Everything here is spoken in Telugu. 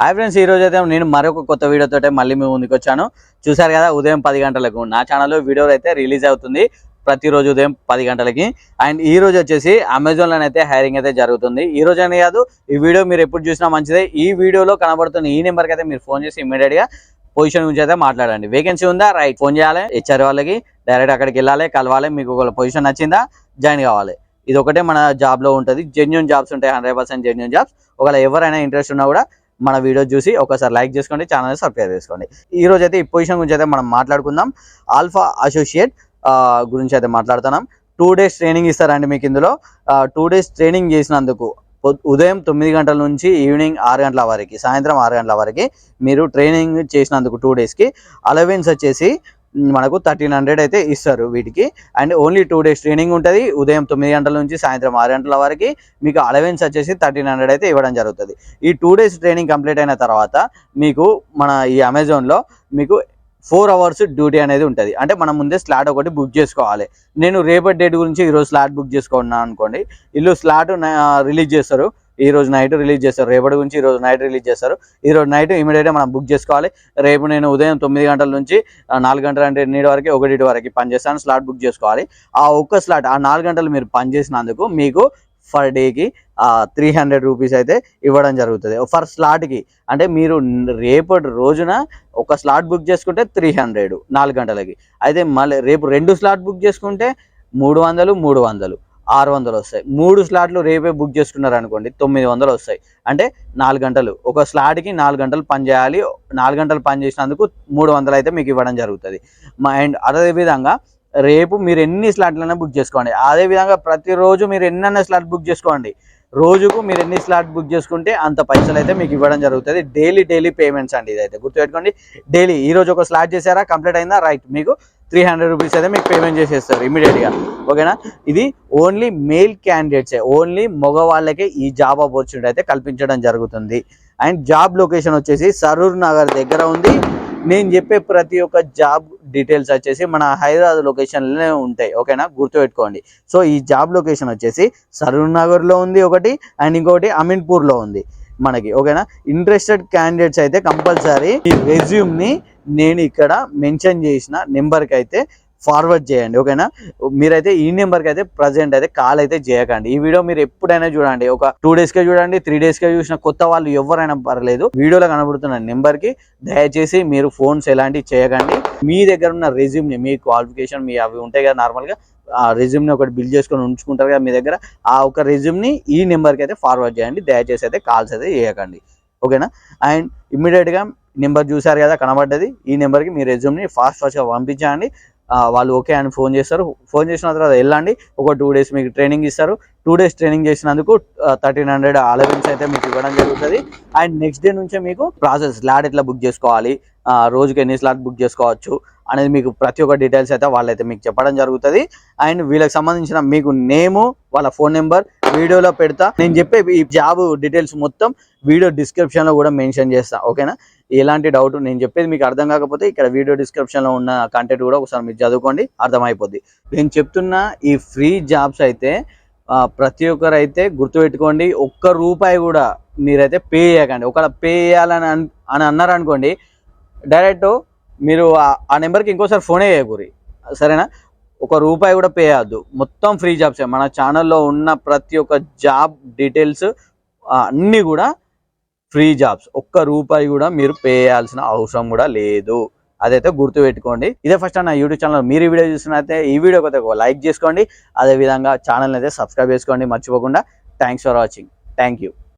హాయ్ ఫ్రెండ్స్, ఈ రోజు అయితే నేను మరొక కొత్త వీడియోతో మళ్ళీ మీ ముందుకు వచ్చాను. చూసారు కదా, ఉదయం 10 గంటలకు నా ఛానల్లో వీడియోలు అయితే రిలీజ్ అవుతుంది ప్రతిరోజు ఉదయం 10 గంటలకి. అండ్ ఈ రోజు వచ్చేసి అమెజాన్లో అయితే హైరింగ్ అయితే జరుగుతుంది. ఈ రోజు అనే కాదు, ఈ వీడియో మీరు ఎప్పుడు చూసినా మంచిదే. ఈ వీడియోలో కనబడుతున్న ఈ నెంబర్కి అయితే మీరు ఫోన్ చేసి ఇమీడియట్గా పొజిషన్ గురించి అయితే మాట్లాడండి. వేకెన్సీ ఉందా, రైట్, ఫోన్ చేయాలి. హెచ్ఆర్ వాళ్ళకి డైరెక్ట్ అక్కడికి వెళ్ళాలి, కలవాలి. మీకు ఒక పొజిషన్ నచ్చిందా, జాయిన్ కావాలి. ఇది ఒకటే మన జాబ్లో ఉంటుంది. జెన్యూన్ జాబ్స్ ఉంటాయి, 100% జెన్యూన్ జాబ్స్. ఒకవేళ ఎవరైనా ఇంట్రెస్ట్ ఉన్నా కూడా మన వీడియో చూసి ఒకసారి లైక్ చేసుకోండి, ఛానల్ సబ్స్క్రైబ్ చేసుకోండి. ఈ రోజు అయితే ఈ పొజిషన్ గురించి అయితే మనం మాట్లాడుకుందాం. ఆల్ఫా అసోసియేట్ గురించి అయితే మాట్లాడుతున్నాం. 2 days ట్రైనింగ్ ఇస్తారండి మీకు. ఇందులో 2 days ట్రైనింగ్ చేసినందుకు ఉదయం 9 గంటల నుంచి ఈవినింగ్ 6 గంటల వరకు, సాయంత్రం 6 గంటల వరకు మీరు ట్రైనింగ్ చేసినందుకు 2 daysకి అలవెన్స్ వచ్చేసి మనకు 1300 అయితే ఇస్తారు వీటికి. అండ్ ఓన్లీ 2 days ట్రైనింగ్ ఉంటుంది. ఉదయం 9 గంటల నుంచి సాయంత్రం 6 గంటల వరకు మీకు అలవెన్స్ వచ్చేసి 1300 అయితే ఇవ్వడం జరుగుతుంది. ఈ 2 days ట్రైనింగ్ కంప్లీట్ అయిన తర్వాత మీకు మన ఈ అమెజాన్లో మీకు 4 hours డ్యూటీ అనేది ఉంటుంది. అంటే మనం ముందే స్లాట్ ఒకటి బుక్ చేసుకోవాలి. నేను రేపటి డేట్ గురించి ఈరోజు స్లాట్ బుక్ చేసుకున్నాను అనుకోండి, వీళ్ళు స్లాట్ రిలీజ్ చేస్తారు. ఈ రోజు నైట్ రిలీజ్ చేస్తారు. రేపటి గురించి ఈ రోజు నైట్ రిలీజ్ చేస్తారు. ఈ రోజు నైట్ ఇమీడియట్గా మనం బుక్ చేసుకోవాలి. రేపు నేను ఉదయం 9 గంటల నుంచి 4 గంటల అంటే 2 వరకు 1 వరకు పనిచేస్తాను. స్లాట్ బుక్ చేసుకోవాలి. ఆ ఒక్క స్లాట్, ఆ 4 గంటలు మీరు పనిచేసినందుకు మీకు ఫర్ డేకి 300 రూపీస్ అయితే ఇవ్వడం జరుగుతుంది ఫర్ స్లాట్కి. అంటే మీరు రేపటి రోజున ఒక స్లాట్ బుక్ చేసుకుంటే 300 4 గంటలకి. అయితే మళ్ళీ రేపు 2 స్లాట్ బుక్ చేసుకుంటే 300 600 వస్తాయి. 3 స్లాట్లు రేపే బుక్ చేసుకున్నారు అనుకోండి, 900 వస్తాయి. అంటే 4 గంటలు, ఒక స్లాట్కి 4 గంటలు పని చేయాలి. 4 గంటలు పని చేసినందుకు 300 అయితే మీకు ఇవ్వడం జరుగుతుంది. అండ్ అదేవిధంగా రేపు మీరు ఎన్ని స్లాట్లైనా బుక్ చేసుకోండి. అదేవిధంగా ప్రతిరోజు మీరు ఎన్నైనా స్లాట్ బుక్ చేసుకోండి. రోజుకు మీరు ఎన్ని స్లాట్ బుక్ చేసుకుంటే అంత పైసలు అయితే మీకు ఇవ్వడం జరుగుతుంది. డైలీ పేమెంట్స్ అండి. ఇదైతే గుర్తుపెట్టుకోండి. డైలీ ఈరోజు ఒక స్లాట్ చేశారా, కంప్లీట్ అయిందా, రైట్, మీకు 300 రూపీస్ అయితే మీకు పేమెంట్ చేసేస్తారు ఇమీడియట్గా. ఓకేనా. ఇది ఓన్లీ మేల్ క్యాండిడేట్సే, ఓన్లీ మగవాళ్ళకే ఈ జాబ్ ఆపర్చునిటీ అయితే కల్పించడం జరుగుతుంది. అండ్ జాబ్ లొకేషన్ వచ్చేసి సరూర్ నగర్ దగ్గర ఉంది. నేను చెప్పే ప్రతి ఒక్క జాబ్ డీటెయిల్స్ వచ్చేసి మన హైదరాబాద్ లొకేషన్లోనే ఉంటాయి. ఓకేనా, గుర్తుపెట్టుకోండి. సో ఈ జాబ్ లొకేషన్ వచ్చేసి సరూర్ నగర్లో ఉంది ఒకటి, అండ్ ఇంకొకటి అమీన్పూర్లో ఉంది మనకి. ఓకేనా. ఇంట్రెస్టెడ్ క్యాండిడేట్స్ అయితే కంపల్సరీ ఈ రెజ్యూమ్ని నేను ఇక్కడ మెన్షన్ చేసిన నెంబర్కి అయితే ఫార్వర్డ్ చేయండి. ఓకేనా. మీరైతే ఈ నెంబర్కి అయితే ప్రజెంట్ అయితే కాల్ అయితే చేయకండి. ఈ వీడియో మీరు ఎప్పుడైనా చూడండి, ఒక 2 daysకే చూడండి, 3 daysకే చూసిన కొత్త వాళ్ళు ఎవరైనా పర్లేదు, వీడియోలో కనబడుతున్న నెంబర్కి దయచేసి మీరు ఫోన్స్ ఎలాంటివి చేయకండి. మీ దగ్గర ఉన్న రెజ్యూమ్ని, మీ క్వాలిఫికేషన్, మీ అవి ఉంటాయి కదా నార్మల్గా, ఆ రెజ్యూమ్ని ఒకటి బిల్డ్ చేసుకొని ఉంచుకుంటారు కదా మీ దగ్గర, ఆ ఒక రెజ్యూమ్ని ఈ నెంబర్కి అయితే ఫార్వర్డ్ చేయండి. దయచేసి అయితే కాల్స్ అయితే చేయకండి. ఓకేనా. అండ్ ఇమ్మీడియట్గా నెంబర్ చూసారు కదా కనబడ్డది, ఈ నెంబర్కి మీ రెజ్యూమ్ని ఫాస్ట్గా పంపించండి. వాళ్ళు ఓకే అని ఫోన్ చేస్తారు. ఫోన్ చేసిన తర్వాత వెళ్ళండి. ఒక 2 days మీకు ట్రైనింగ్ ఇస్తారు. 2 days ట్రైనింగ్ చేసినందుకు 1300 అలవెన్స్ అయితే మీకు ఇవ్వడం జరుగుతుంది. అండ్ నెక్స్ట్ డే నుంచే మీకు ప్రాసెస్, స్లాట్ ఎట్లా బుక్ చేసుకోవాలి, రోజుకి ఎన్ని స్లాట్ బుక్ చేసుకోవచ్చు అనేది మీకు ప్రతి ఒక్క డీటెయిల్స్ అయితే వాళ్ళైతే మీకు చెప్పడం జరుగుతుంది. అండ్ వీళ్ళకి సంబంధించిన మీకు నేము, వాళ్ళ ఫోన్ నెంబర్ వీడియోలో పెడతా. నేను చెప్పే ఈ జాబ్ డీటెయిల్స్ మొత్తం వీడియో డిస్క్రిప్షన్లో కూడా మెన్షన్ చేస్తాను. ఓకేనా. ఎలాంటి డౌట్, నేను చెప్పేది మీకు అర్థం కాకపోతే ఇక్కడ వీడియో డిస్క్రిప్షన్లో ఉన్న కంటెంట్ కూడా ఒకసారి మీరు చదువుకోండి, అర్థమైపోద్ది. నేను చెప్తున్న ఈ ఫ్రీ జాబ్స్ అయితే ప్రతి ఒక్కరు అయితే గుర్తుపెట్టుకోండి. ₹1 కూడా మీరైతే పే చేయకండి. ఒకవేళ పే చేయాలని అన్నారు అనుకోండి, డైరెక్ట్ మీరు ఆ నెంబర్కి ఇంకోసారి ఫోనే చేయకూరి, సరేనా. ₹1 కూడా పే చేయద్దు. మొత్తం ఫ్రీ జాబ్సే. మన ఛానల్లో ఉన్న ప్రతి ఒక్క జాబ్ డీటెయిల్స్ అన్నీ కూడా ఫ్రీ జాబ్స్. ₹1 కూడా మీరు పే చేయాల్సిన అవసరం కూడా లేదు. అదైతే గుర్తుపెట్టుకోండి. ఇదే ఫస్ట్ నా యూట్యూబ్ ఛానల్ మీరు ఈ వీడియో చూస్తున్నైతే ఈ వీడియోకి అయితే ఒక లైక్ చేసుకోండి. అదేవిధంగా ఛానల్ని అయితే సబ్స్క్రైబ్ చేసుకోండి మర్చిపోకుండా. Thanks for watching. Thank you.